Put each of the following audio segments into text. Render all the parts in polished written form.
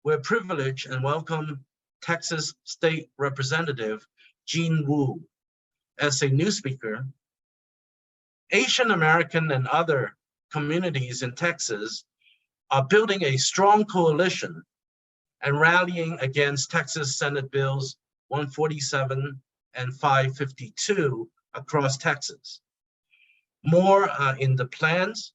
we're privileged and welcome Texas State Representative Jean Wu as a new speaker. Asian American and other communities in Texas are building a strong coalition and rallying against Texas Senate Bills 147 and 552 across Texas. More in the plans,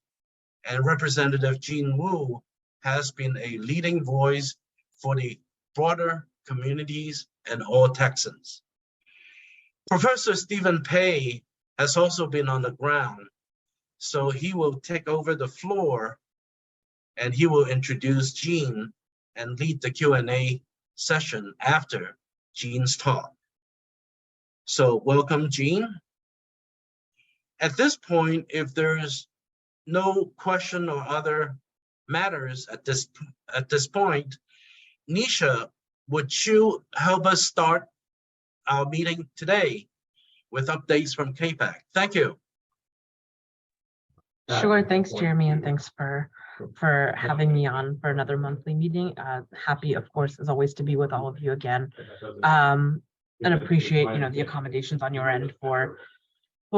and Representative Jean Wu has been a leading voice for the broader communities and all Texans. Professor Stephen Pei has also been on the ground, so he will take over the floor and he will introduce Jean and lead the Q&A session after Jean's talk. So welcome, Jean. At this point, if there's no question or other matters at this point, Nisha, would you help us start our meeting today with updates from CAPAC? Thank you. Sure, thanks, Jeremy, and thanks for having me on for another monthly meeting. Happy, of course, as always, to be with all of you again, and appreciate the accommodations on your end for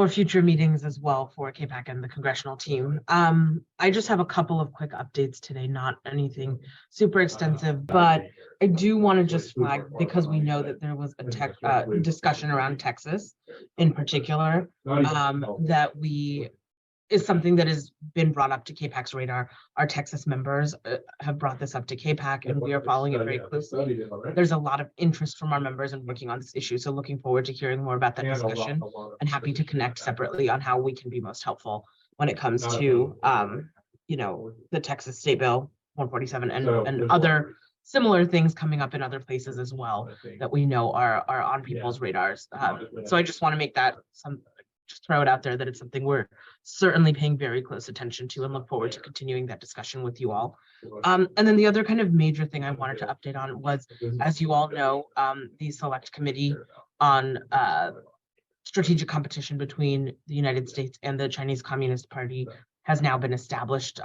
future meetings as well for CAPAC and the congressional team. I just have a couple of quick updates today, not anything super extensive, but I do want to just flag, because we know that there was a discussion around Texas in particular, that is something that has been brought up to CAPAC's radar. Our Texas members have brought this up to CAPAC, and we are following it very closely. There's a lot of interest from our members in working on this issue, so looking forward to hearing more about that discussion, and happy to connect separately on how we can be most helpful when it comes to the Texas State Bill 147 and other similar things coming up in other places as well that we know are on people's radars. So I just want to make that just throw it out there that it's something we're certainly paying very close attention to, and look forward to continuing that discussion with you all. And then the other kind of major thing I wanted to update on was, as you all know, the Select Committee on Strategic Competition between the United States and the Chinese Communist Party has now been established,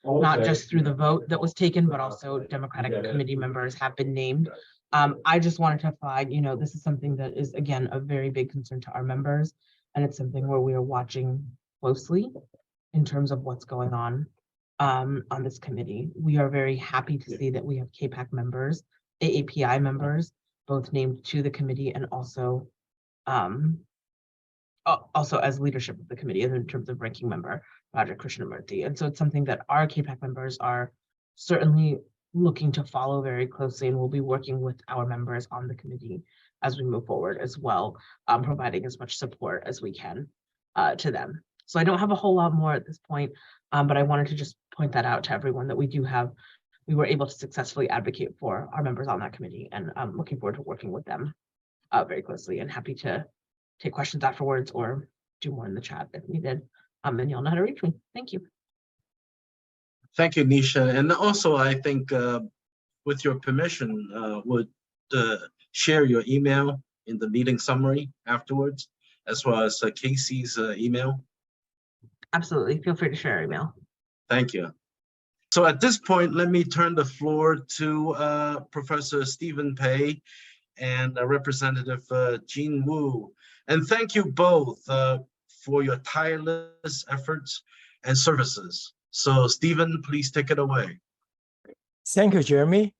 not just through the vote that was taken, but also Democratic committee members have been named. I just wanted to flag, this is something that is, again, a very big concern to our members. And it's something where we are watching closely in terms of what's going on this committee. We are very happy to see that we have CAPAC members, AAPI members, both named to the committee, and also as leadership of the committee in terms of ranking member Roger Krishnamurthy. And so it's something that our CAPAC members are certainly looking to follow very closely, and we'll be working with our members on the committee as we move forward as well, providing as much support as we can to them. So I don't have a whole lot more at this point, but I wanted to just point that out to everyone that we were able to successfully advocate for our members on that committee, and I'm looking forward to working with them very closely, and happy to take questions afterwards or do more in the chat if needed. And you'll know how to reach me. Thank you. Thank you, Nisha. And also, I think with your permission, would share your email in the meeting summary afterwards, as well as Casey's email. Absolutely. Feel free to share your email. Thank you. So at this point, let me turn the floor to Professor Stephen Pei and Representative Jean Wu. And thank you both for your tireless efforts and services. So Stephen, please take it away. Thank you, Jeremy.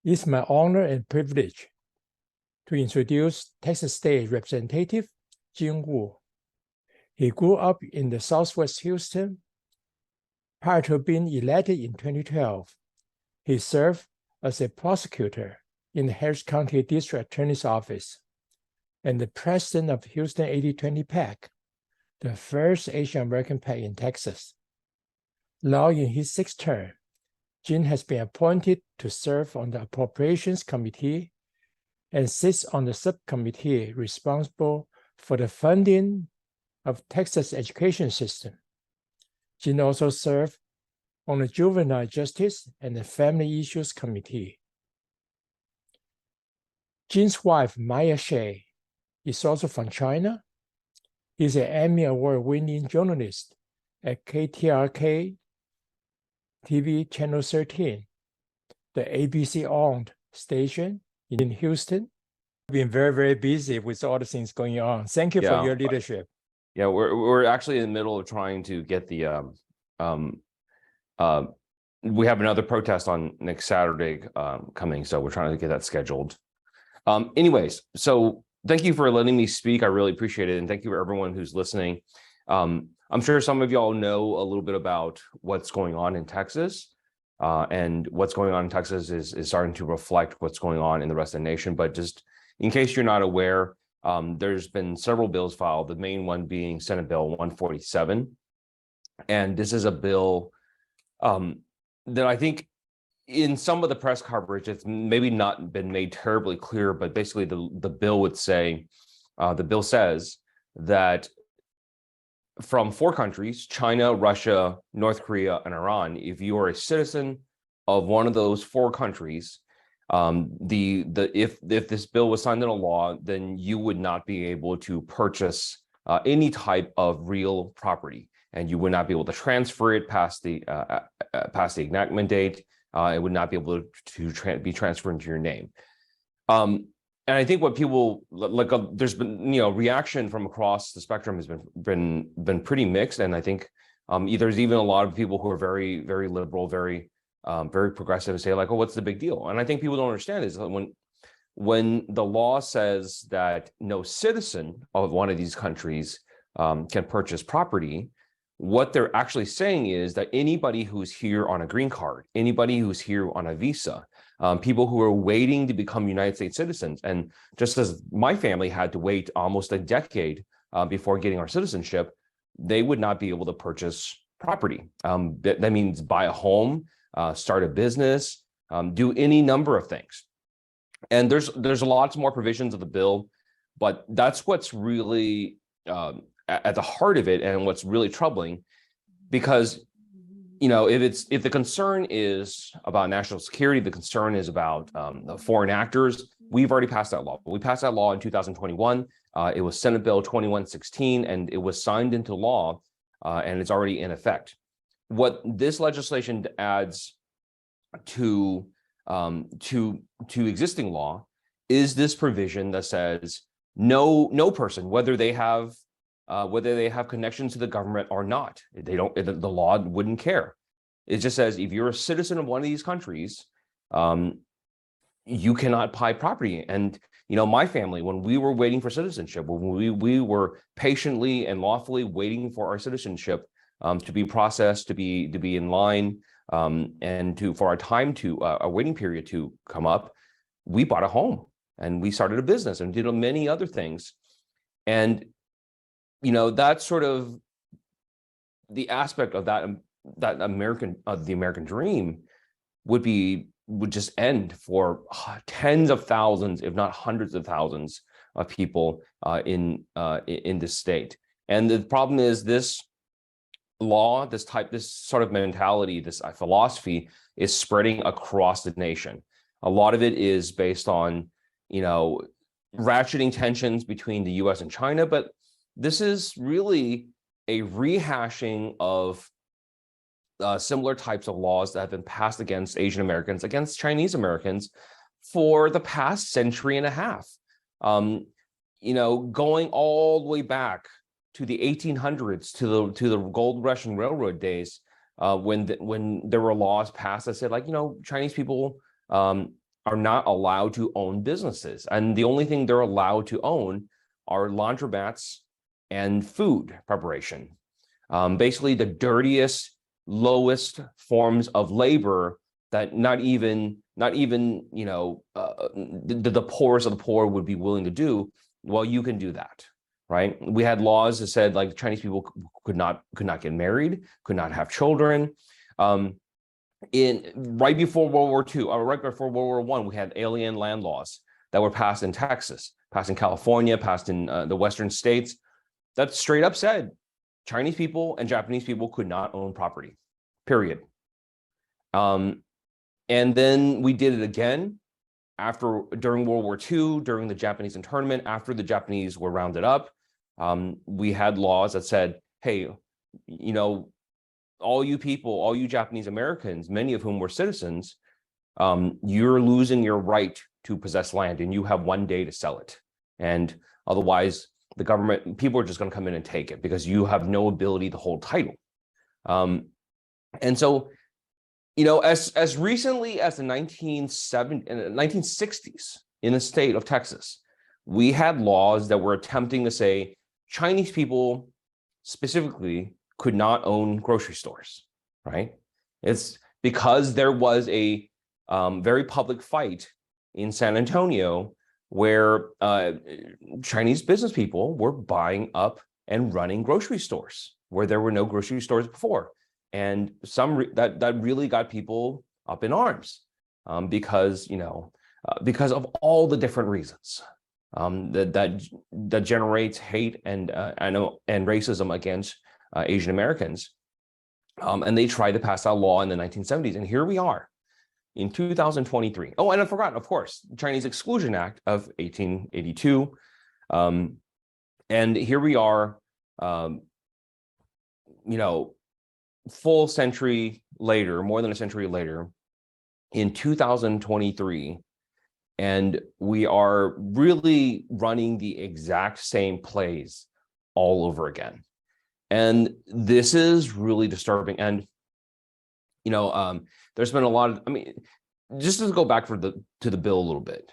It's my honor and privilege to introduce Texas State Representative Jean Wu. He grew up in the Southwest Houston. Prior to being elected in 2012, he served as a prosecutor in the Harris County District Attorney's Office and the president of Houston 80/20 PAC, the first Asian American PAC in Texas. Now in his sixth term, Jean has been appointed to serve on the Appropriations Committee and sits on the subcommittee responsible for the funding of Texas education system. Jean also served on the Juvenile Justice and the Family Issues Committee. Jean's wife, Maya Shih, is also from China. He's an Emmy Award-winning journalist at KTRK TV Channel 13, the ABC-owned station in Houston. Been very, very busy with all the things going on. Thank you for your leadership. Yeah, we're actually in the middle of trying to get the we have another protest on next Saturday coming, so we're trying to get that scheduled. Anyways, so thank you for letting me speak. I really appreciate it, and thank you for everyone who's listening. I'm sure some of y'all know a little bit about what's going on in Texas, and what's going on in Texas is starting to reflect what's going on in the rest of the nation. But just in case you're not aware, there's been several bills filed, the main one being Senate Bill 147. And this is a bill that I think in some of the press coverage, it's maybe not been made terribly clear, but basically the bill would say, the bill says that from 4 countries, China, Russia, North Korea, and Iran, if you are a citizen of one of those 4 countries, if this bill was signed into law, then you would not be able to purchase any type of real property, and you would not be able to transfer it past the enactment date. It would not be able to be transferred into your name. And I think what people like, there's been reaction from across the spectrum has been pretty mixed, and I think there's even a lot of people who are very, very liberal, very progressive, and say like, oh, what's the big deal? And I think people don't understand is that when the law says that no citizen of one of these countries can purchase property, what they're actually saying is that anybody who's here on a green card, anybody who's here on a visa, people who are waiting to become United States citizens, and just as my family had to wait almost a decade before getting our citizenship, they would not be able to purchase property. That means buy a home, start a business, do any number of things. And there's lots more provisions of the bill, but that's what's really at the heart of it, and what's really troubling, because if the concern is about national security, the concern is about the foreign actors, we've already passed that law. We passed that law in 2021. It was Senate Bill 2116, and it was signed into law, and it's already in effect. What this legislation adds to existing law is this provision that says no person, whether they have connections to the government or not, the law wouldn't care. It just says if you're a citizen of one of these countries, you cannot buy property. And my family, when we were waiting for citizenship, when we were patiently and lawfully waiting for our citizenship to be processed, to be in line, and for our time a waiting period to come up, we bought a home and we started a business and did many other things. And that's sort of the aspect of the American dream would just end for tens of thousands, if not hundreds of thousands of people in this state. And the problem is this law, this sort of mentality, this philosophy is spreading across the nation. A lot of it is based on, ratcheting tensions between the US and China, but this is really a rehashing of similar types of laws that have been passed against Asian Americans, against Chinese Americans for the past century and a half. Going all the way back to the 1800s, to the Gold Rush and Railroad days, when there were laws passed that said, Chinese people are not allowed to own businesses, and the only thing they're allowed to own are laundromats and food preparation. Basically, the dirtiest, lowest forms of labor that not even the poorest of the poor would be willing to do. Well, you can do that. Right? We had laws that said Chinese people could not get married, could not have children. Right before World War II, or right before World War I, we had alien land laws that were passed in Texas, passed in California, passed in the Western states, that straight up said Chinese people and Japanese people could not own property, period. And then we did it again during World War II, during the Japanese internment, after the Japanese were rounded up. We had laws that said, hey, all you people, all you Japanese Americans, many of whom were citizens, you're losing your right to possess land, and you have 1 day to sell it. And otherwise, the government, people are just going to come in and take it because you have no ability to hold title. And so, as recently as the 1960s in the state of Texas, we had laws that were attempting to say Chinese people specifically could not own grocery stores, right? It's because there was a very public fight in San Antonio where Chinese business people were buying up and running grocery stores where there were no grocery stores before. And that really got people up in arms because of all the different reasons that generates hate and racism against Asian Americans. And they tried to pass that law in the 1970s. And here we are in 2023. Oh, and I forgot, of course, Chinese Exclusion Act of 1882. And here we are, full century later, more than a century later, in 2023. And we are really running the exact same plays all over again. And this is really disturbing. And, there's been a lot of, just to go back to the bill a little bit,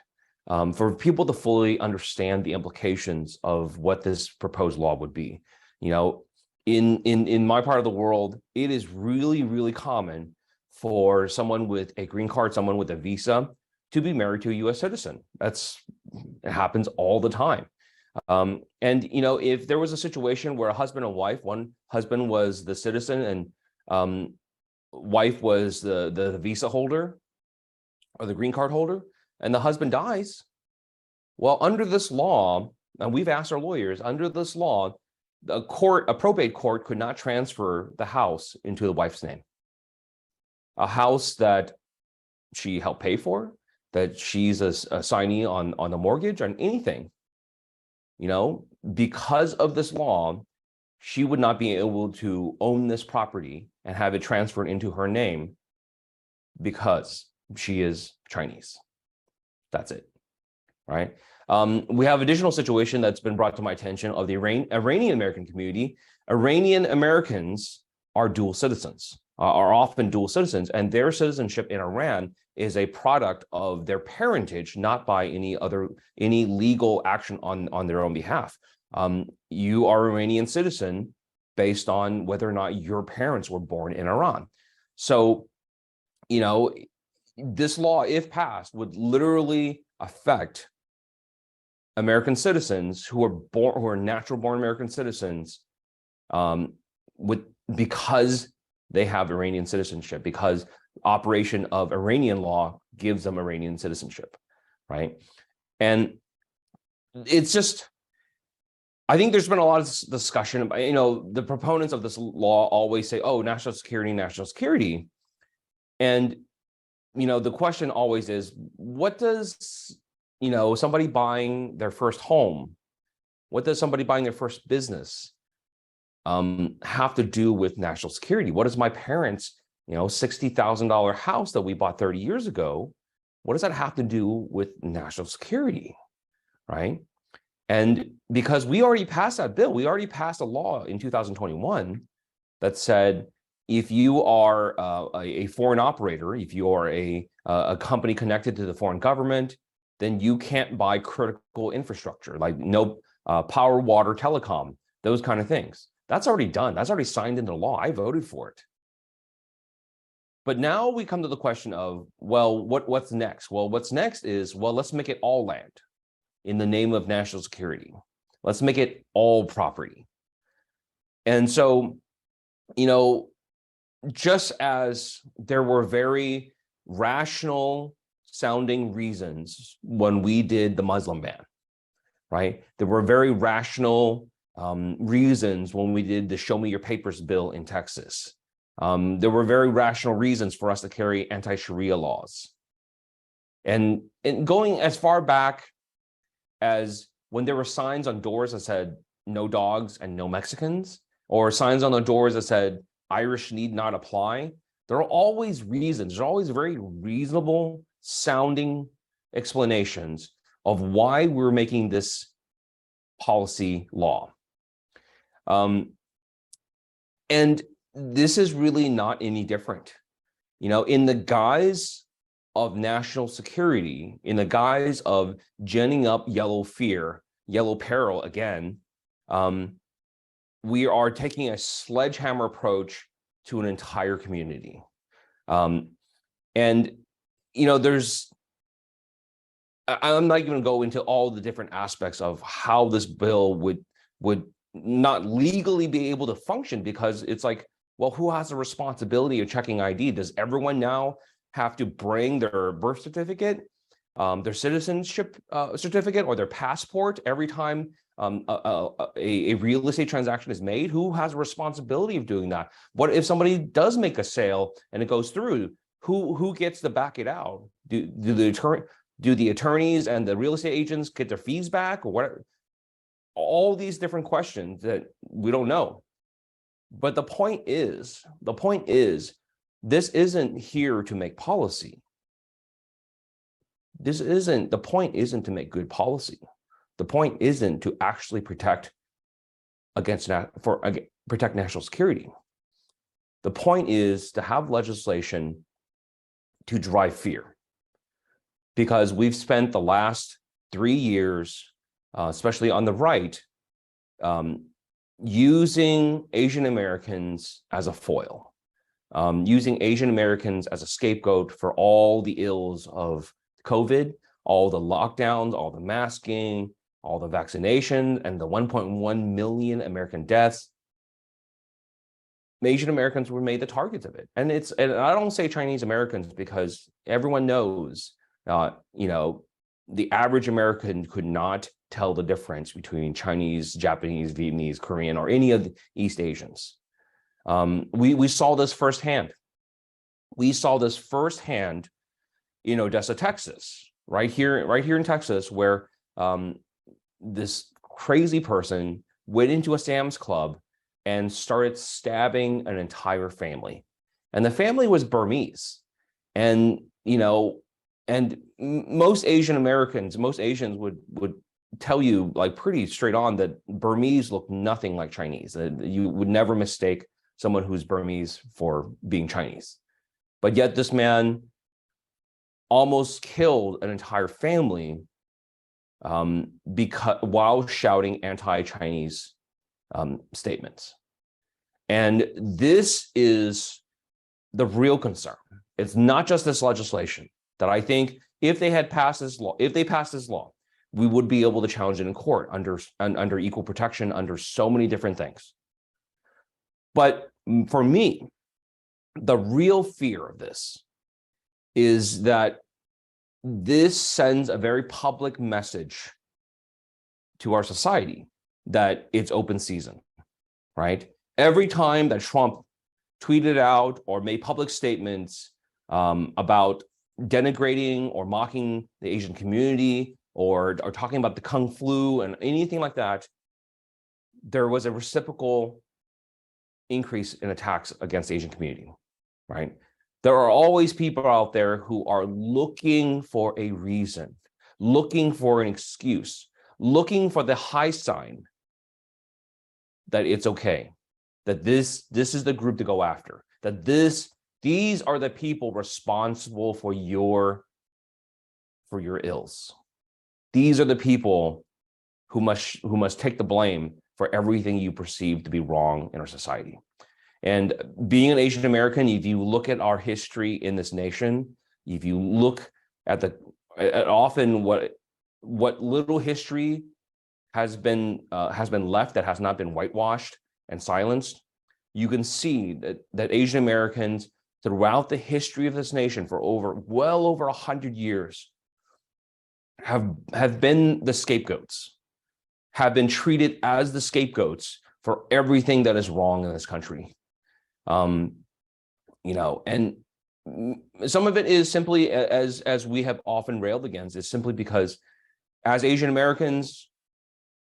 for people to fully understand the implications of what this proposed law would be. In my part of the world, it is really, really common for someone with a green card, someone with a visa, to be married to a U.S. citizen. It happens all the time. And if there was a situation where a husband and wife, one husband was the citizen and wife was the visa holder or the green card holder, and the husband dies, well, under this law, and we've asked our lawyers, under this law, a probate court could not transfer the house into the wife's name. A house that she helped pay for, that she's a signee on the mortgage, on anything. Because of this law, she would not be able to own this property and have it transferred into her name because she is Chinese. That's it, right? We have additional situation that's been brought to my attention of the Iranian American community. Iranian Americans are dual citizens, are often dual citizens, and their citizenship in Iran is a product of their parentage, not by any legal action on their own behalf. You are an Iranian citizen based on whether or not your parents were born in Iran. So, this law, if passed, would literally affect American citizens who are natural born American citizens, because they have Iranian citizenship, because operation of Iranian law gives them Iranian citizenship, right? And it's just, I think there's been a lot of discussion about, the proponents of this law always say, oh, national security. And, the question always is, what does, somebody buying their first home, what does somebody buying their first business have to do with national security? What does my parents' $60,000 house that we bought 30 years ago, what does that have to do with national security, right? And because we already passed that bill, we already passed a law in 2021 that said, if you are a foreign operator, if you are a company connected to the foreign government, then you can't buy critical infrastructure, like no power, water, telecom, those kind of things. That's already done. That's already signed into law. I voted for it. But now we come to the question of, well, what's next? Well, what's next is, well, let's make it all land in the name of national security. Let's make it all property. And so, just as there were very rational sounding reasons when we did the Muslim ban, right? There were very rational reasons when we did the Show Me Your Papers bill in Texas. There were very rational reasons for us to carry anti-Sharia laws. And going as far back as when there were signs on doors that said no dogs and no Mexicans, or signs on the doors that said Irish need not apply, There are always reasons, there's always very reasonable sounding explanations of why we're making this policy law. And this is really not any different. You know, in the guise of national security, in the guise of ginning up yellow fear, yellow peril again, we are taking a sledgehammer approach to an entire community. And, you know, I'm not going to go into all the different aspects of how this bill would not legally be able to function, because it's like, well, who has the responsibility of checking ID? Does everyone now have to bring their birth certificate, their citizenship certificate, or their passport every time a real estate transaction is made? Who has a responsibility of doing that? What if somebody does make a sale and it goes through? Who gets to back it out? Do the attorneys and the real estate agents get their fees back, or what? All these different questions that we don't know. But the point is, this isn't here to make policy. The point isn't to make good policy. The point isn't to actually protect national security. The point is to have legislation to drive fear, because we've spent the last 3 years, especially on the right, using Asian Americans as a foil, using Asian Americans as a scapegoat for all the ills of COVID, all the lockdowns, all the masking, all the vaccination, and the 1.1 million American deaths. Asian Americans were made the targets of it. And I don't say Chinese Americans, because everyone knows, you know, the average American could not tell the difference between Chinese, Japanese, Vietnamese, Korean, or any of the East Asians. We saw this firsthand. We saw this firsthand in Odessa, Texas, right here in Texas, where this crazy person went into a Sam's Club and started stabbing an entire family. And the family was Burmese. And, you know, and most Asian Americans, most Asians would tell you, like, pretty straight on, that Burmese look nothing like Chinese. You would never mistake someone who's Burmese for being Chinese. But yet this man almost killed an entire family while shouting anti-Chinese statements. And this is the real concern. It's not just this legislation, that I think if they passed this law, we would be able to challenge it in court under equal protection, under so many different things. But for me, the real fear of this is that this sends a very public message to our society that it's open season, right? Every time that Trump tweeted out or made public statements about denigrating or mocking the Asian community, or talking about the Kung flu and anything like that, there was a reciprocal increase in attacks against the Asian community, right? There are always people out there who are looking for a reason, looking for an excuse, looking for the high sign that it's okay, that this is the group to go after, that these are the people responsible for your ills. These are the people who must take the blame for everything you perceive to be wrong in our society. And being an Asian American, if you look at our history in this nation, if you look at often what little history has been left that has not been whitewashed and silenced, you can see that Asian Americans throughout the history of this nation for well over 100 years have been the scapegoats, have been treated as the scapegoats for everything that is wrong in this country. And some of it is simply, as we have often railed against, is simply because as Asian Americans,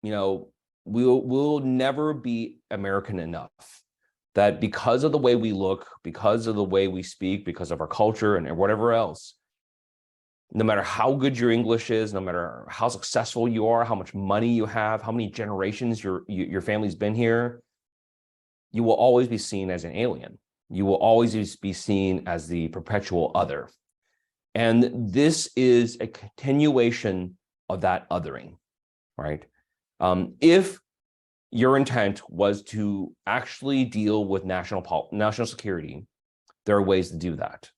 we'll never be American enough. that because of the way we look, because of the way we speak, because of our culture and whatever else, no matter how good your English is, no matter how successful you are, how much money you have, how many generations your family's been here, you will always be seen as an alien. You will always be seen as the perpetual other. And this is a continuation of that othering, right? If your intent was to actually deal with national security, there are ways to do that.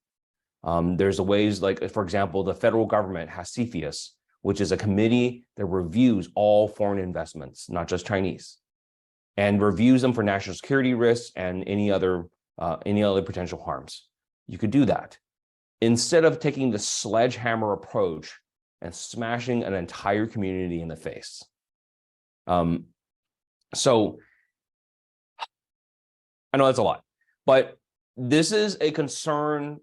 There's ways like, for example, the federal government has CFIUS, which is a committee that reviews all foreign investments, not just Chinese, and reviews them for national security risks and any other potential harms. You could do that instead of taking the sledgehammer approach and smashing an entire community in the face. So I know that's a lot, but this is a concern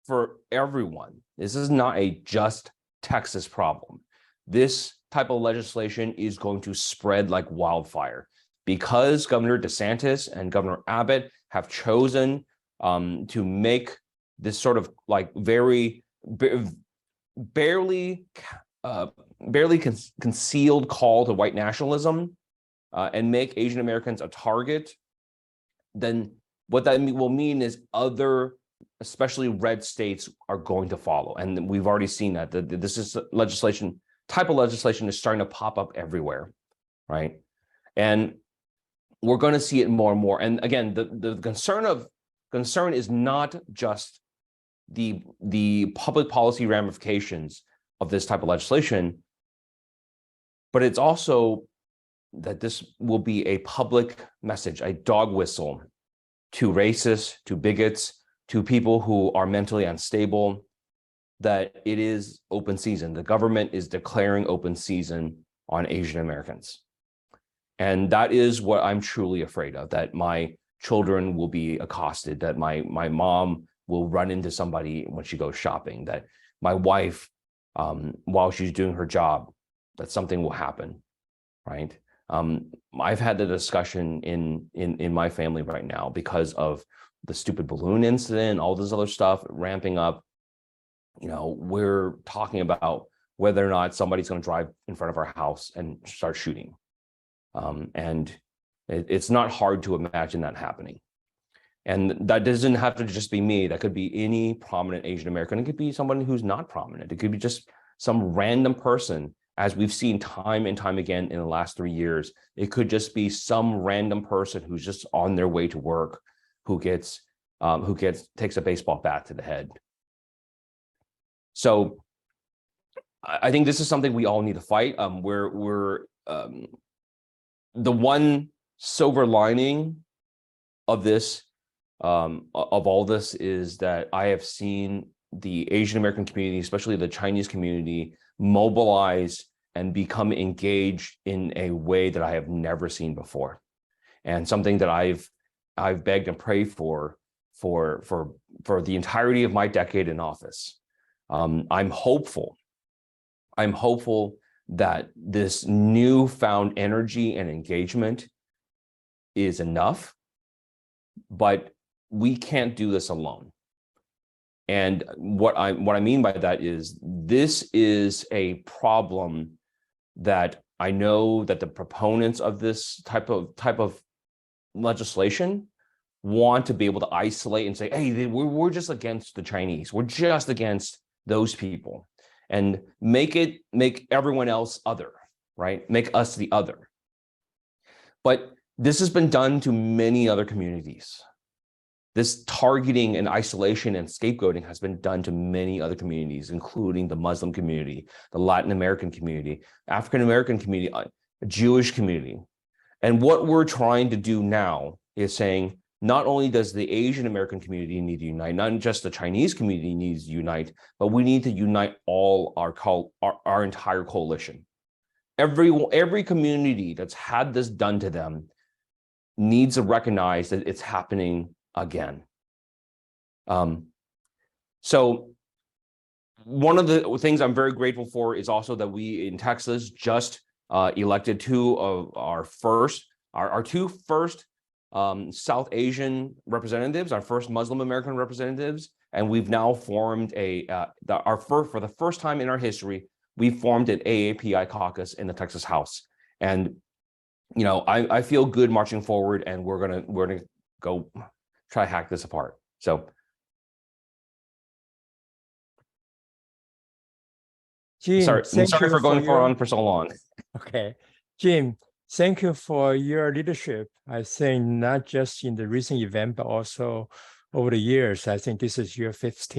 for everyone. This is not a just Texas problem. This type of legislation is going to spread like wildfire because Governor DeSantis and Governor Abbott have chosen to make this sort of like barely concealed call to white nationalism and make Asian Americans a target. Then what that will mean is other, especially red states, are going to follow. And we've already seen that. This is type of legislation is starting to pop up everywhere, right? And we're going to see it more and more. And again, the concern is not just the public policy ramifications of this type of legislation, but it's also that this will be a public message, a dog whistle to racists, to bigots, to people who are mentally unstable, that it is open season. The government is declaring open season on Asian Americans. And that is what I'm truly afraid of, that my children will be accosted, that my mom will run into somebody when she goes shopping, that my wife, while she's doing her job, that something will happen, right? I've had the discussion in my family right now because of the stupid balloon incident, all this other stuff ramping up. You know, we're talking about whether or not somebody's going to drive in front of our house and start shooting. And it's not hard to imagine that happening. And that doesn't have to just be me. That could be any prominent Asian American. It could be someone who's not prominent. It could be just some random person, as we've seen time and time again in the last 3 years. It could just be some random person who's just on their way to work who takes a baseball bat to the head. So I think this is something we all need to fight. The one silver lining of this, of all this, is that I have seen the Asian American community, especially the Chinese community, mobilize and become engaged in a way that I have never seen before, and something that I've begged and prayed for the entirety of my decade in office. I'm hopeful that this newfound energy and engagement is enough, but we can't do this alone. And what I mean by that is, this is a problem that I know that the proponents of this type of legislation want to be able to isolate and say, hey, we're just against the Chinese. We're just against those people, and make everyone else other, right? Make us the other. But this has been done to many other communities. This targeting and isolation and scapegoating has been done to many other communities, including the Muslim community, the Latin American community, African American community, Jewish community. And what we're trying to do now is saying, not only does the Asian American community need to unite, not just the Chinese community needs to unite, but we need to unite all our entire coalition. Every community that's had this done to them needs to recognize that it's happening again. So one of the things I'm very grateful for is also that we in Texas just elected two of our two first South Asian representatives, our first Muslim American representatives, and we've now formed for the first time in our history, we formed an AAPI caucus in the Texas House. And I feel good marching forward, and we're gonna go try to hack this apart. So, Jim, sorry thank you for going your- on for so long. Okay, Jim, thank you for your leadership. I think not just in the recent event, but also over the years. I think this is your fifth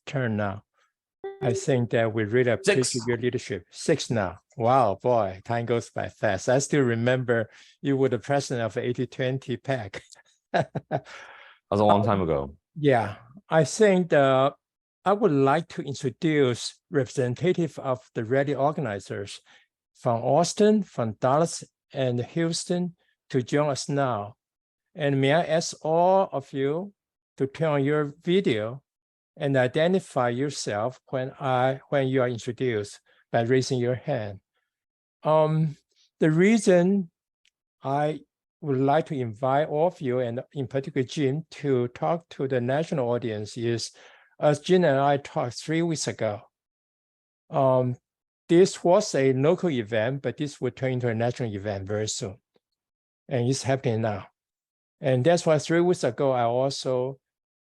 term now. I think that we really appreciate your leadership. 6 now. Wow, boy, time goes by fast. I still remember you were the president of 80-20 PAC. That was a long time ago. Yeah, I think I would like to introduce representative of the rally organizers from Austin, from Dallas, and Houston to join us now. And may I ask all of you to turn on your video and identify yourself when you are introduced by raising your hand. The reason I would like to invite all of you, and in particular Jim, to talk to the national audience is, as Jim and I talked 3 weeks ago, this was a local event, but this will turn into a national event very soon. And it's happening now. And that's why 3 weeks ago, I also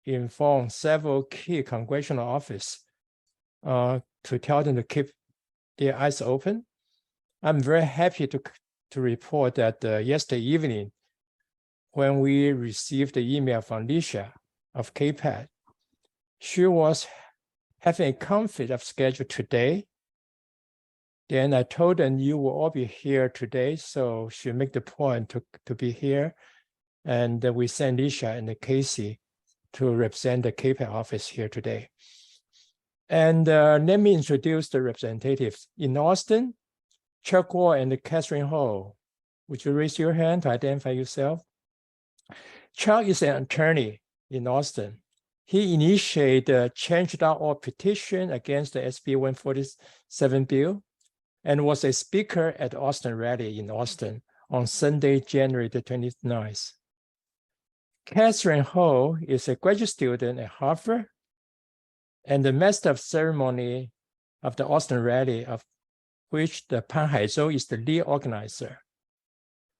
informed several key congressional offices to tell them to keep their eyes open. I'm very happy to report that yesterday evening, when we received the email from Nisha of CAPAC, she was having a conflict of schedule today. Then I told them you will all be here today, so she made the point to be here. And we sent Nisha and Casey to represent the CAPAC office here today. And let me introduce the representatives. In Austin, Chuck Wall and Katheryn Ho. Would you raise your hand to identify yourself? Chuck is an attorney in Austin. He initiated the Change.org petition against the SB 147 bill and was a speaker at the Austin rally in Austin on Sunday, January the 29th. Katheryn Ho is a graduate student at Harvard and the master of ceremony of the Austin rally, of which the Pan Haizhou is the lead organizer,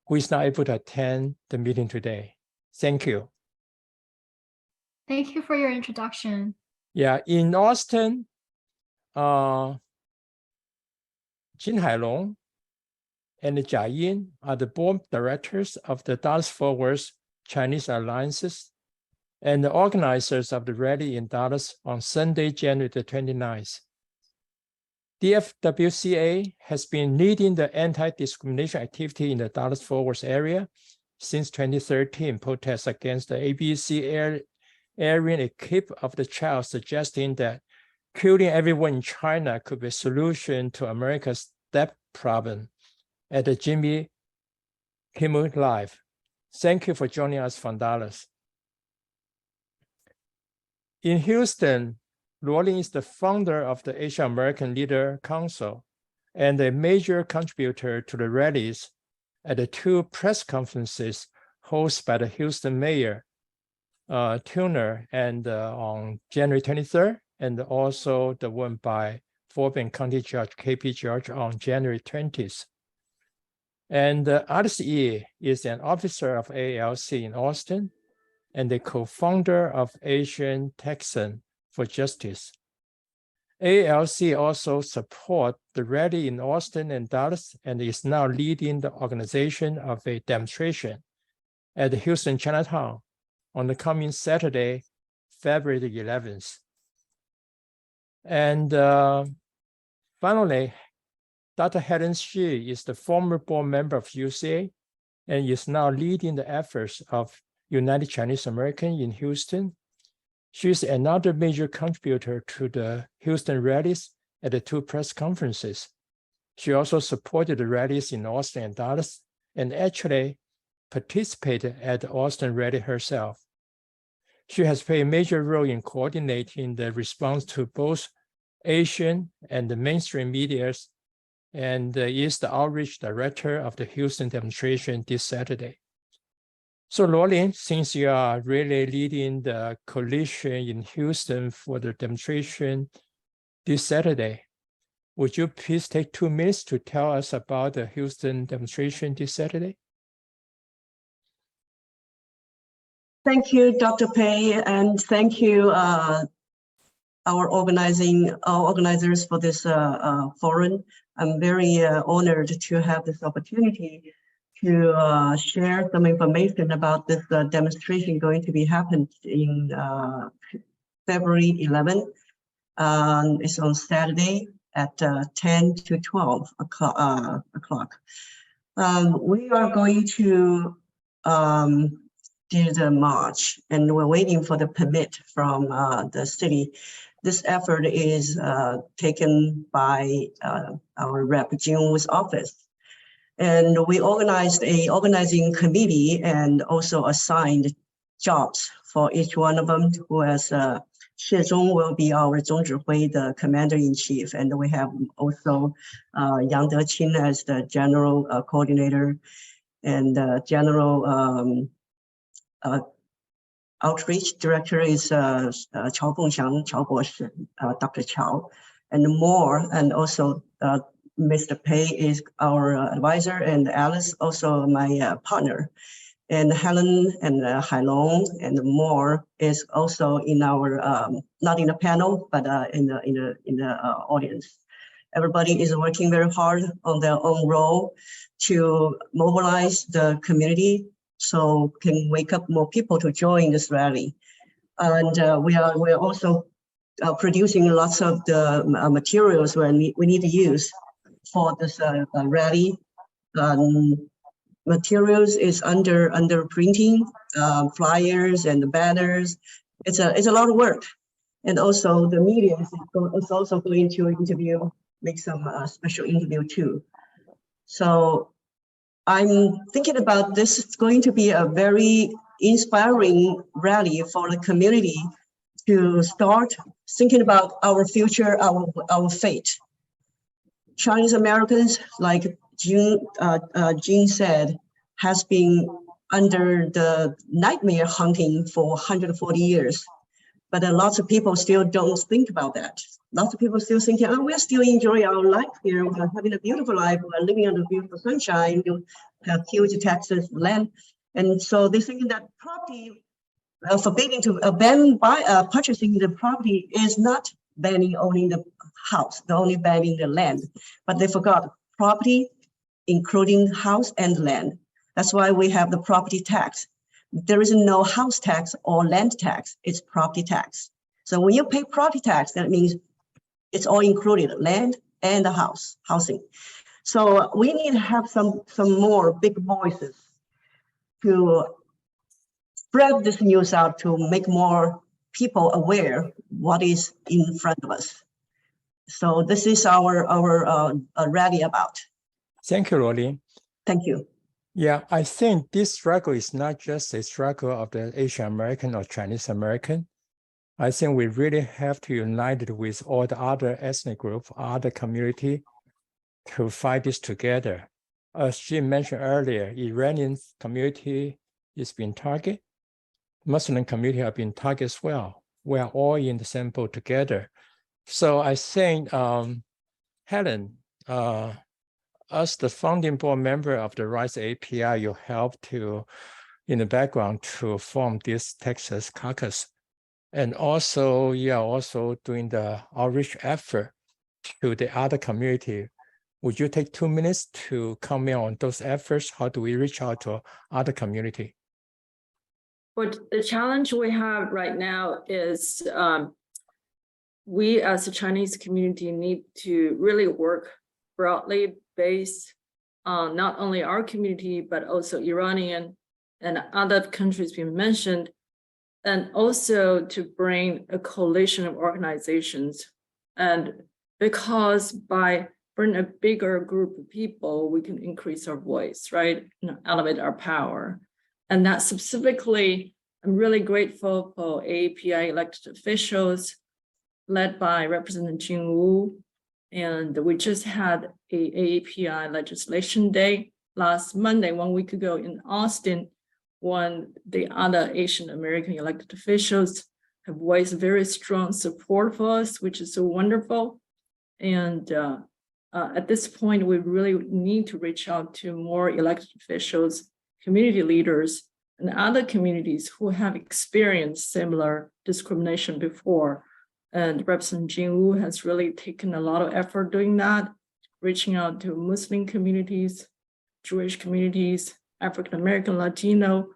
who is not able to attend the meeting today. Thank you. Thank you for your introduction. Yeah, in Austin, Hailong and Jarlin are the board directors of the Dallas-Fort Worth Chinese Alliances and the organizers of the rally in Dallas on Sunday, January the 29th. DFWCA has been leading the anti-discrimination activity in the Dallas-Fort Worth area since 2013 protests against the ABC airing a clip of the child suggesting that killing everyone in China could be a solution to America's debt problem at the Jimmy Kimmel Live. Thank you for joining us from Dallas. In Houston, Jarlin is the founder of the Asian American Leader Council and a major contributor to the rallies at the 2 press conferences hosted by the Houston Mayor, Turner, and on January 23rd, and also the one by Forbes County Judge K.P. George on January 20th. And Alice Yi is an officer of AALC in Austin and the co-founder of Asian Texan for Justice. AALC also supports the rally in Austin and Dallas and is now leading the organization of a demonstration at the Houston Chinatown on the coming Saturday, February the 11th. And finally, Dr. Helen Shih is the former board member of UCA and is now leading the efforts of United Chinese American in Houston. She is another major contributor to the Houston rallies at the 2 press conferences. She also supported the rallies in Austin and Dallas and actually participated at the Austin rally herself. She has played a major role in coordinating the response to both Asian and the mainstream medias and is the outreach director of the Houston demonstration this Saturday. So Jarlin, since you are really leading the coalition in Houston for the demonstration this Saturday, would you please take 2 minutes to tell us about the Houston demonstration this Saturday? Thank you, Dr. Pei, and thank you, our organizers for this forum. I'm very honored to have this opportunity to share some information about this demonstration going to be happened in February 11th. It's on Saturday at 10 to 12 o'clock. We are going to do the march, and we're waiting for the permit from the city. This effort is taken by our Rep. Jinwoo's office. And we organized a organizing committee and also assigned jobs for each one of them, who has Shih will be our Zhongzhihui, the commander-in-chief, and we have also Yang Deqin as the general coordinator, and general outreach director is Chao Gongxiang, Chao Boshi, Dr. Chao, and more, and also Mr. Pei is our advisor, and Alice also my partner. And Helen and Hailong and more is also in our not in the panel, but in the audience. Everybody is working very hard on their own role to mobilize the community, so can wake up more people to join this rally. And we are also producing lots of the materials we need to use for this rally. Materials is under printing, flyers and banners. It's a lot of work, and also the media is also going to make some special interview too. So I'm thinking about this is going to be a very inspiring rally for the community to start thinking about our future, our fate. Chinese Americans, like Jean said, has been under the nightmare hunting for 140 years. But lots of people still don't think about that. Lots of people still thinking, oh, we're still enjoying our life here. We're having a beautiful life. We're living under beautiful sunshine. You have huge taxes, land. And so they're thinking that property, forbidding to purchasing the property is not banning owning the house, they're only banning the land. But they forgot property, including house and land. That's why we have the property tax. There is no house tax or land tax, it's property tax. So when you pay property tax, that means it's all included, land and the housing. So we need to have some more big voices to spread this news out, to make more people aware what is in front of us. So this is our rally about. Thank you, Jarlin. Thank you. Yeah, I think this struggle is not just a struggle of the Asian American or Chinese American. I think we really have to unite with all the other ethnic groups, other community to fight this together. As Jim mentioned earlier, Iranian community is being targeted. Muslim community have been targeted as well. We are all in the same boat together. So I think, Helen, as the founding board member of the RiseAAPI, you helped to, in the background, to form this Texas Caucus. And also, you are also doing the outreach effort to the other community. Would you take 2 minutes to comment on those efforts? How do we reach out to other community? But the challenge we have right now is we as a Chinese community need to really work broadly based on not only our community, but also Iranian and other countries being mentioned, and also to bring a coalition of organizations. And because by bringing a bigger group of people, we can increase our voice, right? Elevate our power. And that specifically, I'm really grateful for AAPI elected officials led by Representative Jinwoo. And we just had a AAPI legislation day last Monday, 1 week ago in Austin, when the other Asian American elected officials have voiced very strong support for us, which is so wonderful. And at this point, we really need to reach out to more elected officials, community leaders, and other communities who have experienced similar discrimination before. And Representative Jing Wu has really taken a lot of effort doing that, reaching out to Muslim communities, Jewish communities, African-American, Latino,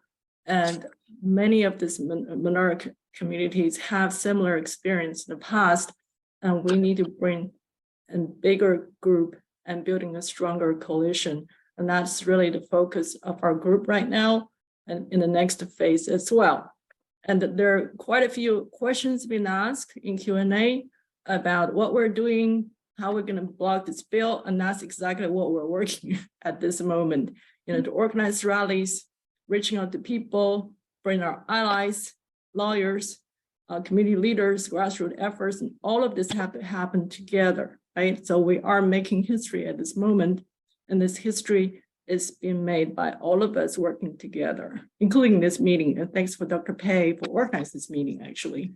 and many of these minority communities have similar experience in the past. And we need to bring a bigger group and building a stronger coalition. And that's really the focus of our group right now and in the next phase as well. And there are quite a few questions being asked in Q&A about what we're doing, how we're going to block this bill, and that's exactly what we're working at this moment. To organize rallies, reaching out to people, bring our allies, lawyers, community leaders, grassroots efforts, and all of this have to happen together, right? So we are making history at this moment, and this history is being made by all of us working together, including this meeting. And thanks for Dr. Pei for organizing this meeting, actually.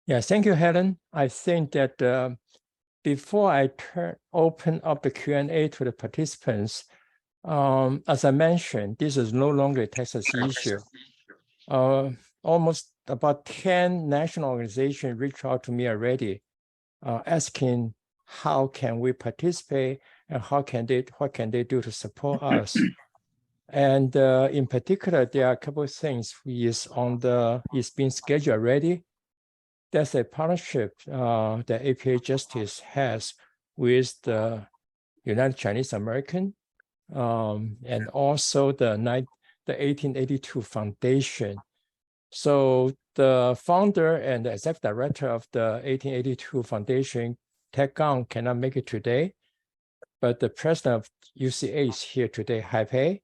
Yeah, thank you, Helen. I think that before I open up the Q&A to the participants, as I mentioned, this is no longer a Texas issue. Almost about 10 national organizations reached out to me already, asking how can we participate and what can they do to support us. And in particular, there are a couple of things is being scheduled already. There's a partnership that APA Justice has with the United Chinese American and also the 1882 Foundation. So the founder and the executive director of the 1882 Foundation, Ted Gong, cannot make it today, but the president of UCA is here today, Hai-Pei.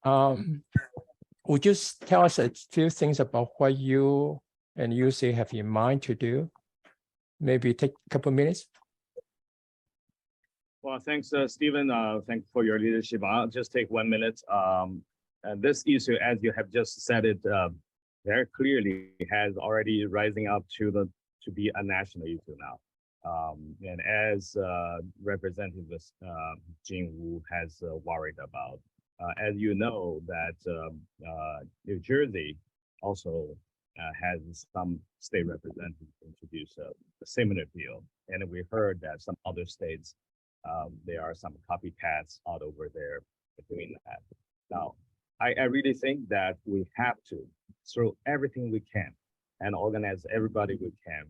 Would you tell us a few things about what you and UCA have in mind to do? Maybe take a couple minutes. Well, thanks, Stephen. Thanks for your leadership. I'll just take 1 minute. And this issue, as you have just said it very clearly, has already rising up to be a national issue now. And as Representative Jing Wu has worried about, as you know, that New Jersey also has some state representatives introduce a similar bill. And we heard that some other states, there are some copycats out over there doing that. Now, I really think that we have to throw everything we can and organize everybody we can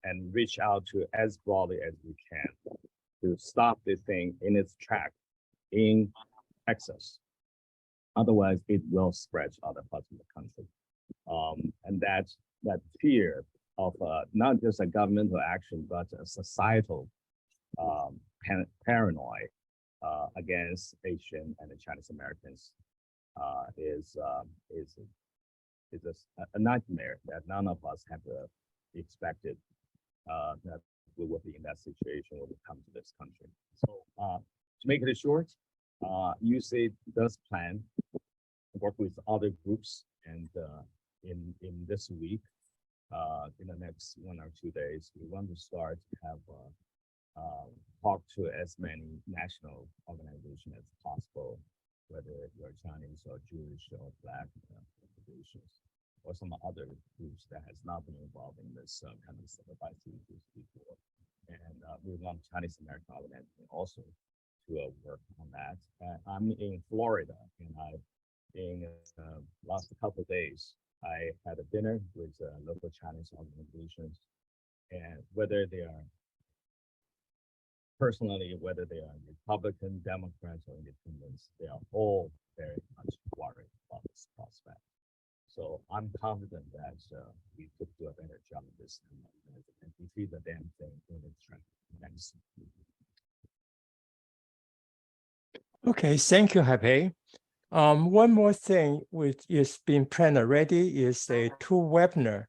and reach out to as broadly as we can to stop this thing in its track in Texas. Otherwise, it will spread to other parts of the country. And that fear of not just a governmental action, but a societal paranoia against Asian and Chinese Americans is a nightmare that none of us have expected that we will be in that situation when we come to this country. So to make it short, UC does plan to work with other groups, and in this week, in the next 1 or 2 days, we want to start to have talk to as many national organizations as possible, whether you're Chinese or Jewish or Black organizations, or some other groups that has not been involved in this kind of civil rights issues before. And we want Chinese American organizations also to work on that. I'm in Florida, and in last couple of days, I had a dinner with local Chinese organizations, and whether they are personally, whether they are Republican, Democrats, or Independents, they are all very much worried about this prospect. So I'm confident that we could do a better job of this and defeat the damn thing in its track. Thanks. Okay, thank you, Hai-Pei. One more thing which is being planned already is a 2-webinar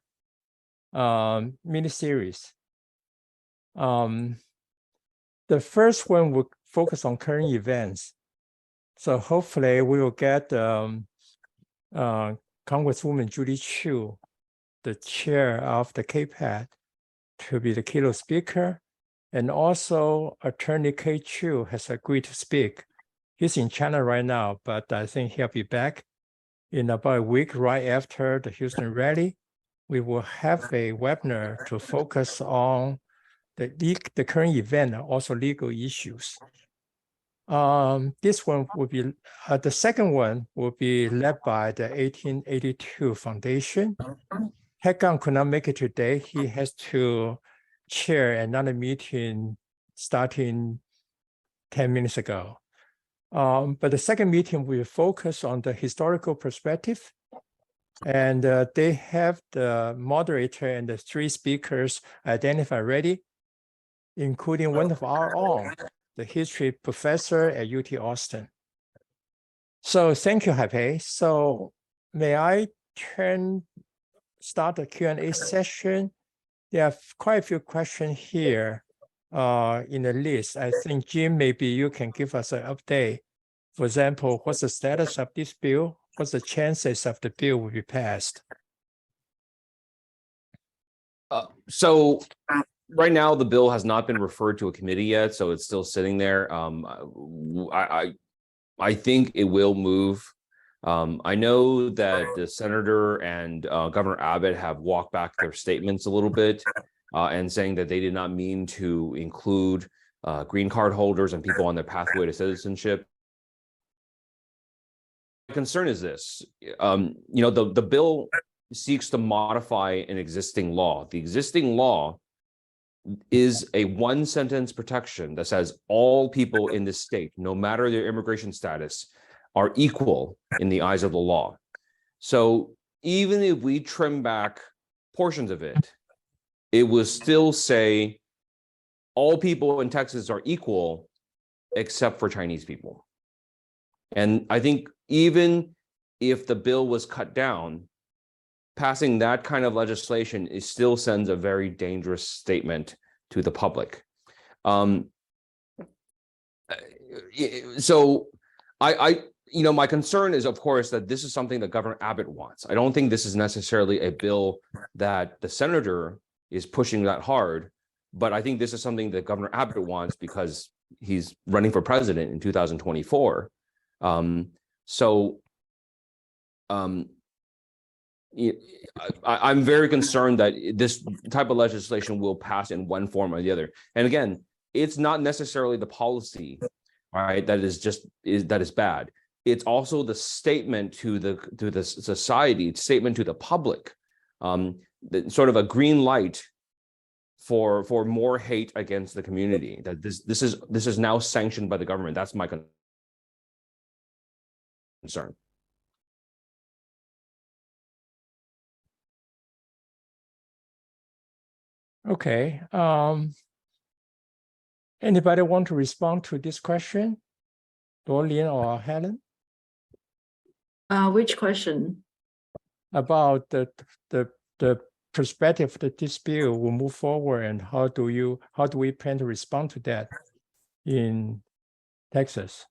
mini-series. The first one will focus on current events. So hopefully we will get Congresswoman Judy Chu, the chair of the CAPAC, to be the keynote speaker. And also Attorney Kay Chu has agreed to speak. He's in China right now, but I think he'll be back in about a week right after the Houston rally. We will have a webinar to focus on the current event and also legal issues. This one will be, the second one will be led by the 1882 Foundation. Hailong could not make it today. He has to chair another meeting starting 10 minutes ago. But the second meeting will focus on the historical perspective. And they have the moderator and the 3 speakers identified already, including one of our own, the history professor at UT Austin. So thank you, Haipei. So may I start the Q&A session? There are quite a few questions here in the list. I think, Jim, maybe you can give us an update. For example, what's the status of this bill? What's the chances of the bill will be passed? So right now, the bill has not been referred to a committee yet, so it's still sitting there. I think it will move. I know that the senator and Governor Abbott have walked back their statements a little bit and saying that they did not mean to include green card holders and people on their pathway to citizenship. My concern is this, the bill seeks to modify an existing law. The existing law is a one-sentence protection that says all people in this state, no matter their immigration status, are equal in the eyes of the law. So even if we trim back portions of it, it will still say all people in Texas are equal except for Chinese people. And I think even if the bill was cut down, passing that kind of legislation, it still sends a very dangerous statement to the public. So my concern is, of course, that this is something that Governor Abbott wants. I don't think this is necessarily a bill that the senator is pushing that hard, but I think this is something that Governor Abbott wants because he's running for president in 2024. I'm very concerned that this type of legislation will pass in one form or the other. And again, it's not necessarily the policy, right, that is bad. It's also the statement to the society, statement to the public, sort of a green light for more hate against the community. That this is now sanctioned by the government. That's my concern. Okay. Anybody want to respond to this question? Jarlin or Helen? Which question? About the perspective that this bill will move forward, and how do we plan to respond to that in Texas?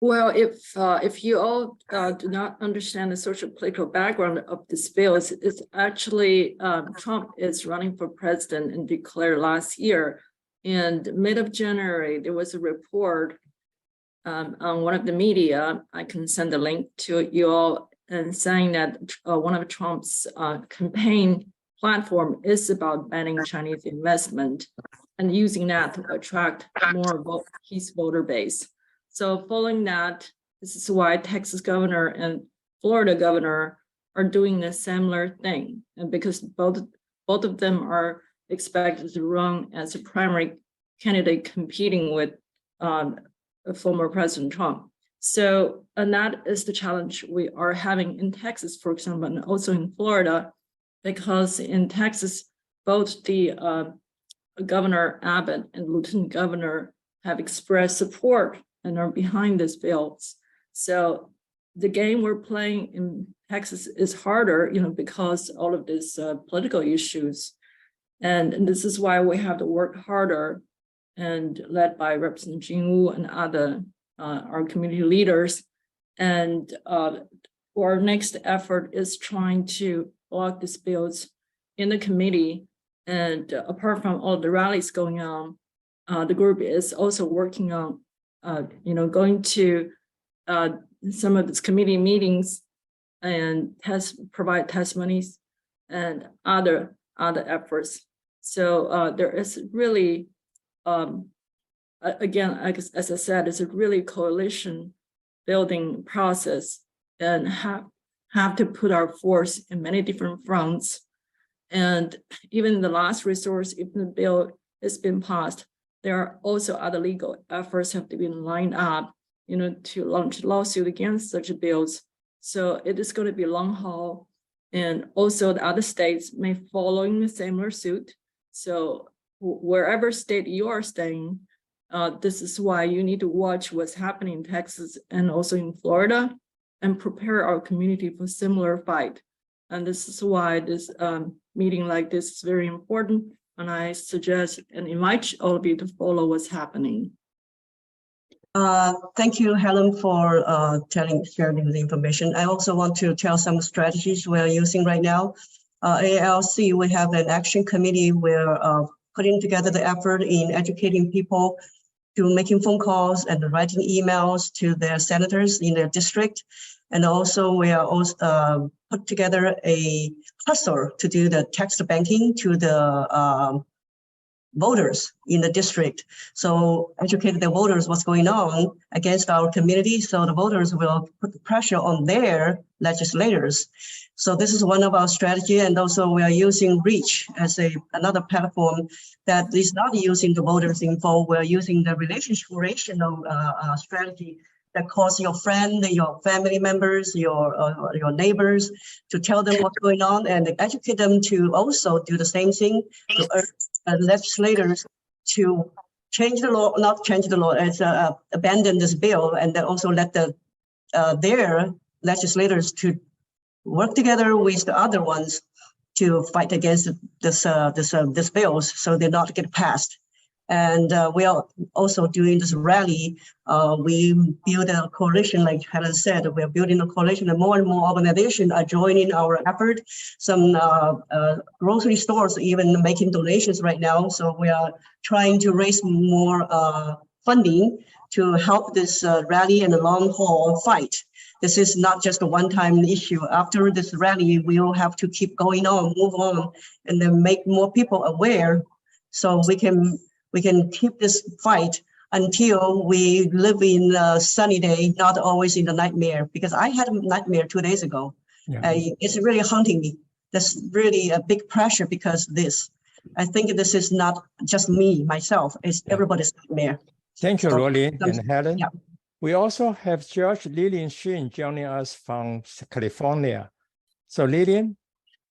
Well, if you all do not understand the social political background of this bill, it's actually Trump is running for president and declared last year. And mid of January, there was a report on one of the media. I can send the link to you all, and saying that one of Trump's campaign platform is about banning Chinese investment and using that to attract more his voter base. So following that, this is why Texas governor and Florida governor are doing a similar thing, and because both of them are expected to run as a primary candidate competing with former President Trump. So, and that is the challenge we are having in Texas, for example, and also in Florida, because in Texas, both the Governor Abbott and Lieutenant Governor have expressed support and are behind these bills. So the game we're playing in Texas is harder, because all of these political issues. And this is why we have to work harder, and led by Representative Jing Wu and other our community leaders, And our next effort is trying to block these bills in the committee. And apart from all the rallies going on, the group is also working on, going to some of these committee meetings and provide testimonies and other efforts. So there is really, again, as I said, it's a really coalition building process, and have to put our force in many different fronts. And even the last resource, if the bill has been passed, there are also other legal efforts have to be lined up, to launch a lawsuit against such bills. So it is going to be a long haul. And also the other states may follow in a similar suit. So wherever state you are staying, this is why you need to watch what's happening in Texas and also in Florida, and prepare our community for similar fight. And this is why this meeting like this is very important. And I suggest and invite all of you to follow what's happening. Thank you, Helen, for sharing the information. I also want to tell some strategies we're using right now. AALC, we have an action committee. We're putting together the effort in educating people, to making phone calls and writing emails to their senators in their district. And also we are also put together a hustle to do the text banking to the voters in the district. So educate the voters what's going on against our community, so the voters will put the pressure on their legislators. So this is one of our strategy, and also we are using Reach as another platform that is not using the voters info. We're using the relational strategy that calls your friend, your family members, your neighbors, to tell them what's going on and educate them to also do the same thing to urge legislators to change the law, not change the law, as abandon this bill, and then also let their legislators to work together with the other ones to fight against this bills, so they not get passed. And we are also doing this rally. We build a coalition, like Helen said, we're building a coalition, and more organizations are joining our effort. Some grocery stores even making donations right now. So we are trying to raise more funding to help this rally and the long haul fight. This is not just a one-time issue. After this rally, we will have to keep going on, move on, and then make more people aware, so we can keep this fight until we live in a sunny day, not always in a nightmare. Because I had a nightmare 2 days ago. Yeah. It's really haunting me. That's really a big pressure because this. I think this is not just me, myself. It's everybody's nightmare. Thank you, Jarlin and Helen. Yeah. We also have Judge Lillian Shih joining us from California. So Lillian,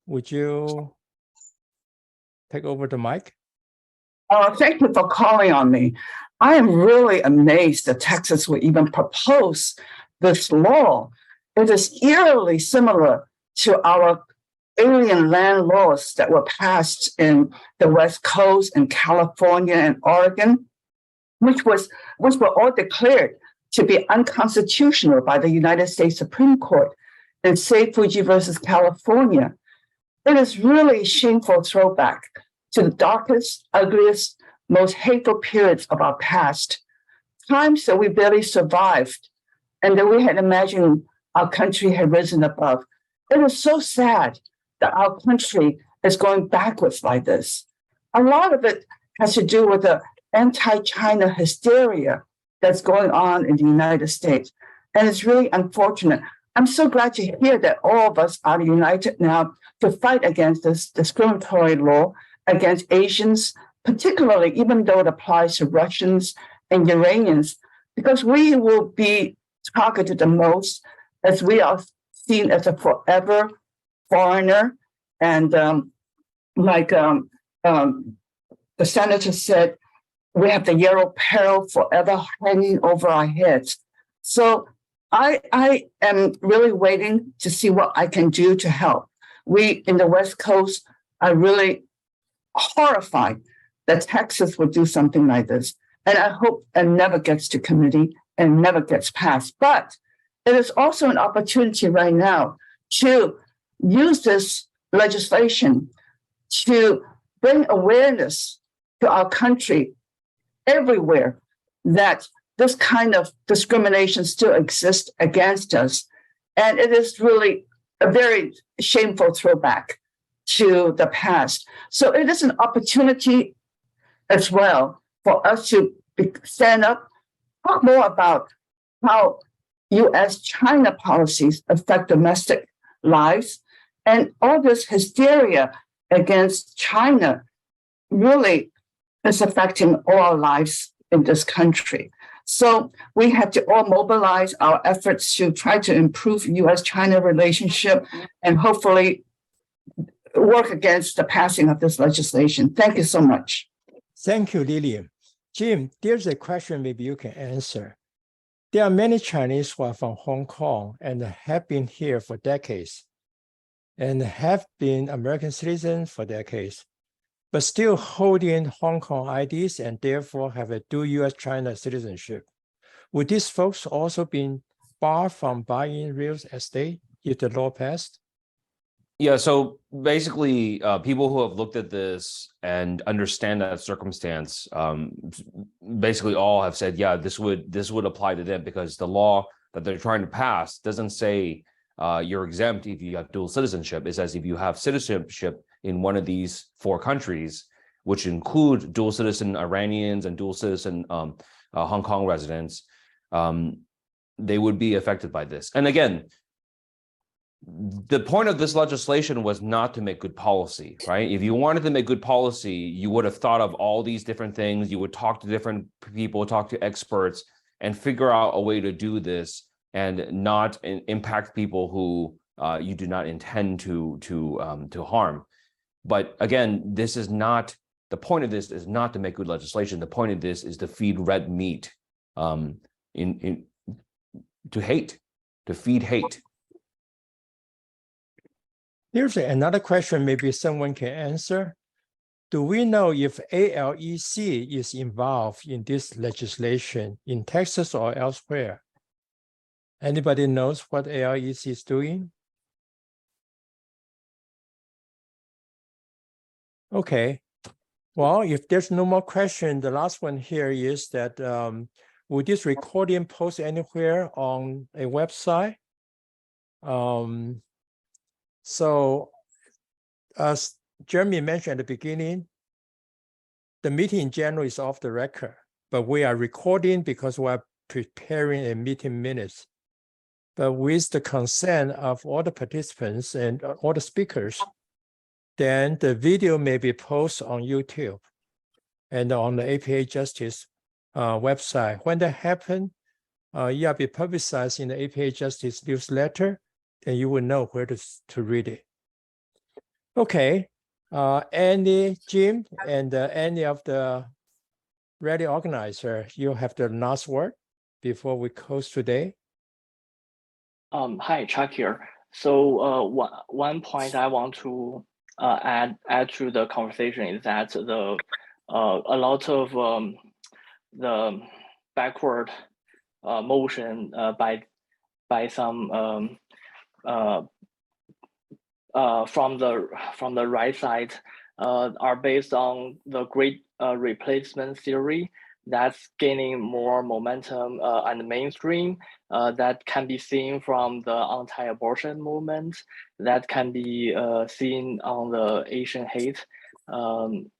would you take over the mic? Thank you for calling on me. I am really amazed that Texas would even propose this law. It is eerily similar to our alien land laws that were passed in the West Coast in California and Oregon, which were all declared to be unconstitutional by the United States Supreme Court in Say Fuji versus California. It is really a shameful throwback to the darkest, ugliest, most hateful periods of our past, times that we barely survived and that we had imagined our country had risen above. It is so sad that our country is going backwards like this. A lot of it has to do with the anti-China hysteria that's going on in the United States. And it's really unfortunate. I'm so glad to hear that all of us are united now to fight against this discriminatory law against Asians, particularly, even though it applies to Russians and Iranians, because we will be targeted the most as we are seen as a forever foreigner. And the senator said, we have the yellow peril forever hanging over our heads. So I am really waiting to see what I can do to help. We in the West Coast are really horrified that Texas would do something like this. And I hope it never gets to committee and never gets passed. But it is also an opportunity right now to use this legislation to bring awareness to our country everywhere that this kind of discrimination still exists against us. And it is really a very shameful throwback to the past. So it is an opportunity as well for us to stand up, talk more about how US-China policies affect domestic lives. And all this hysteria against China really is affecting all our lives in this country. So we have to all mobilize our efforts to try to improve US-China relationship and hopefully work against the passing of this legislation. Thank you so much. Thank you, Lillian. Jim, there's a question maybe you can answer. There are many Chinese who are from Hong Kong and have been here for decades and have been American citizens for decades, but still holding Hong Kong IDs and therefore have a dual US-China citizenship. Would these folks also be barred from buying real estate if the law passed? Yeah, so basically, people who have looked at this and understand that circumstance, basically all have said, yeah, this would apply to them because the law that they're trying to pass doesn't say you're exempt if you have dual citizenship. It says if you have citizenship in one of these 4 countries, which include dual citizen Iranians and dual citizen Hong Kong residents, they would be affected by this. And again, the point of this legislation was not to make good policy, right? If you wanted to make good policy, you would have thought of all these different things. You would talk to different people, talk to experts, and figure out a way to do this and not impact people who you do not intend to harm. But again, this is not, the point of this is not to make good legislation. The point of this is to feed red meat, to hate, to feed hate. Here's another question maybe someone can answer. Do we know if AALC is involved in this legislation in Texas or elsewhere? Anybody knows what AALC is doing? Okay. Well, if there's no more question, the last one here is that would this recording post anywhere on a website? So as Jeremy mentioned at the beginning, the meeting in general is off the record, but we are recording because we are preparing a meeting minutes. But with the consent of all the participants and all the speakers, then the video may be posted on YouTube and on the APA Justice website. When that happens, it will be publicized in the APA Justice newsletter, and you will know where to read it. Okay, Andy, Jim, and any of the rally organizer, you have the last word before we close today. Hi, Chuck here. So one point I want to add to the conversation is that the a lot of the backward motion by some from the right side are based on the great replacement theory that's gaining more momentum and mainstream, that can be seen from the anti-abortion movement, that can be seen on the Asian hate, and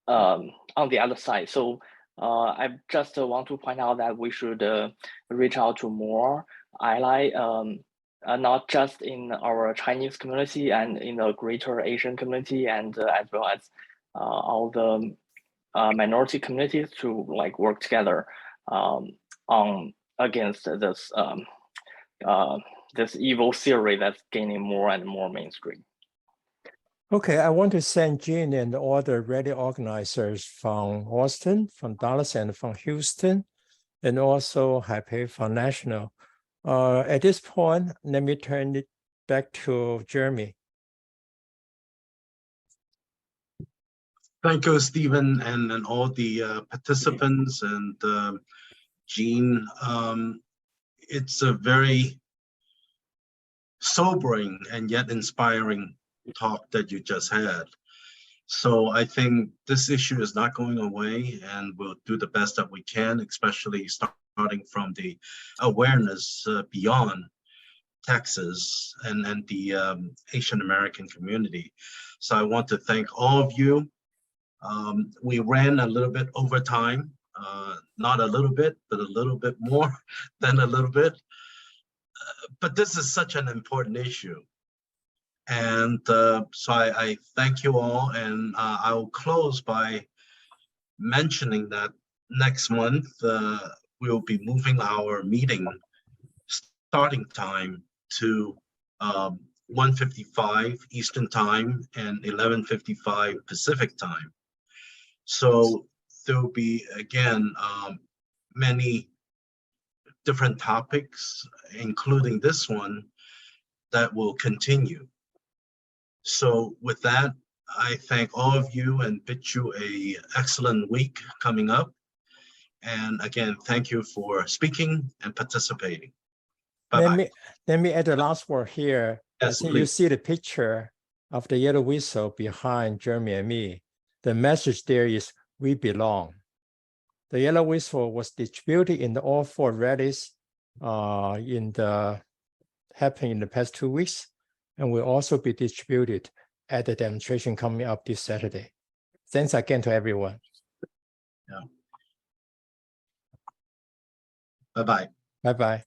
on the other side. So I just want to point out that we should reach out to more ally, not just in our Chinese community and in the greater Asian community, and as well as all the minority communities to like work together on against this this evil theory that's gaining more and more mainstream. Okay, I want to thank Jean and all the rally organizers from Austin, from Dallas, and from Houston, and also Haipei from National. At this point, let me turn it back to Jeremy. Thank you, Stephen, and all the participants and Jean. it's a very sobering and yet inspiring talk that you just had. So I think this issue is not going away, and we'll do the best that we can, especially starting from the awareness beyond Texas and the Asian American community. So I want to thank all of you. We ran a little bit over time, not a little bit, but a little bit more than a little bit. But this is such an important issue. And so I thank you all, and I will close by mentioning that next month we will be moving our meeting starting time to 1:55 Eastern Time and 11:55 Pacific Time. So there will be, again, many different topics, including this one, that will continue. So with that, I thank all of you and bid you an excellent week coming up. And again, thank you for speaking and participating. Bye-bye. Let me add the last word here. Yes, I think you please. see the picture of the yellow whistle behind Jeremy and me. The message there is "We belong." The yellow whistle was distributed in all 4 rallies happening in the past 2 weeks, and will also be distributed at the demonstration coming up this Saturday. Thanks again to everyone. Yeah. Bye-bye. Bye-bye.